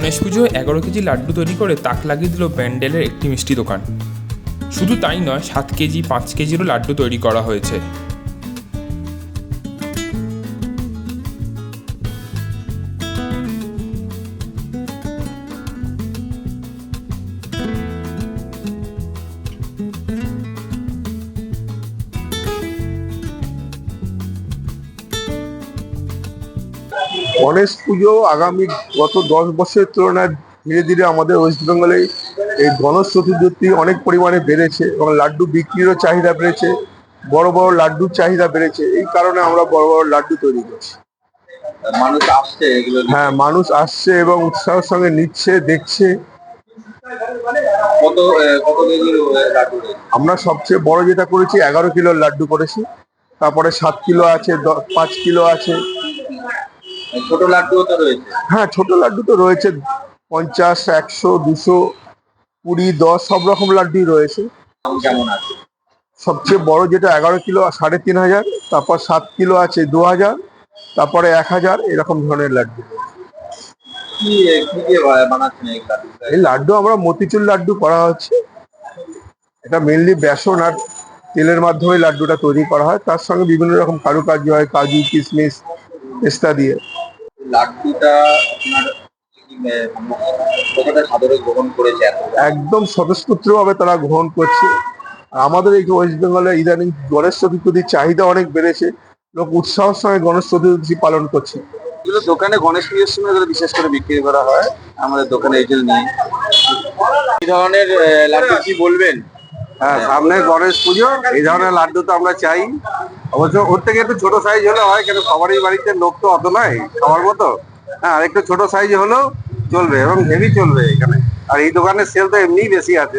গণেশ পুজোয় 11 কেজি লাড্ডু তৈরি করে তাক লাগিয়ে দিল ব্যান্ডেলের একটি মিষ্টি দোকান। শুধু তাই নয়, 7 কেজি 5 কেজিরও লাড্ডু তৈরি করা হয়েছে। গণেশ পুজো আগামী গত 10 বছরের তুলনায় ধীরে ধীরে আমাদের ওয়েস্ট বেঙ্গলে এই গণেশ চতুর্থী অনেক পরিমাণে বেড়েছে এবং লাড্ডু বিক্রিরও চাহিদা বেড়েছে, বড় বড় লাড্ডুর চাহিদা বেড়েছে। এই কারণে আমরা বড় বড় লাড্ডু তৈরি করছি। মানুষ আসছে এগুলো নিতে? হ্যাঁ, মানুষ আসছে এবং উৎসাহের সঙ্গে নিচ্ছে, দেখছে। কত কত কেজির লাড্ডু রয়েছে? আমরা সবচেয়ে বড় যেটা করেছি 11 কিলোর লাড্ডু করেছি, তারপরে 7 কিলো আছে, 5 কিলো আছে। ছোট লাড্ডুও তো রয়েছে? হ্যাঁ, ছোট লাড্ডু তো রয়েছে, 50, 100, 200, 20, 10 সব রকম লাড্ডুই রয়েছে। দাম কেমন আছে? সবচেয়ে বড় যেটা 11 কিলো 3,500, তারপর 7 কিলো আছে 2,000, তারপরে 1,000, এরকম ধরনের লাড্ডু। কি কি দিয়ে বানাচ্ছেন এই লাড্ডু? এই লাড্ডু আমরা মতিচুর লাড্ডু করা হচ্ছে। এটা মেনলি বেসন আর তেলের মাধ্যমে লাড্ডুটা তৈরি করা হয়, তার সঙ্গে বিভিন্ন রকম কারুকার্য হয়, কাজু, কিশমিশ, পেস্তা দিয়ে। লাড্ডুটা আপনার কতটা সাদরে গ্রহণ করেছে এত? একদম স্বতঃস্ফূর্তভাবে তারা গ্রহণ করছে। আর আমাদের এই ওয়েস্ট বেঙ্গলে ইদানিং গণেশ চতুর্থীর চাহিদা অনেক বেড়েছে, লোক উৎসাহের সঙ্গে গণেশ চতুর্থী পালন করছে। এগুলো দোকানে গণেশ পুজোর সময় এগুলো বিশেষ করে বিক্রি করা হয়, আমাদের দোকানে এইগুলো নেই। এই ধরনের লাড্ডু কি বলবেন? হ্যাঁ, সামনে গণেশ পুজো, এই ধরনের লাড্ডু তো আমরা চাই। অবশ্য ওর থেকে একটু ছোট সাইজ হলে হয়, কেন সবারই বাড়িতে লোক তো অত নয় খাওয়ার মতো। হ্যাঁ, আর একটু ছোট সাইজ হলেও চলবে এবং হেভি চলবে এখানে। আর এই দোকানের সেল তো এমনিই বেশি আছে।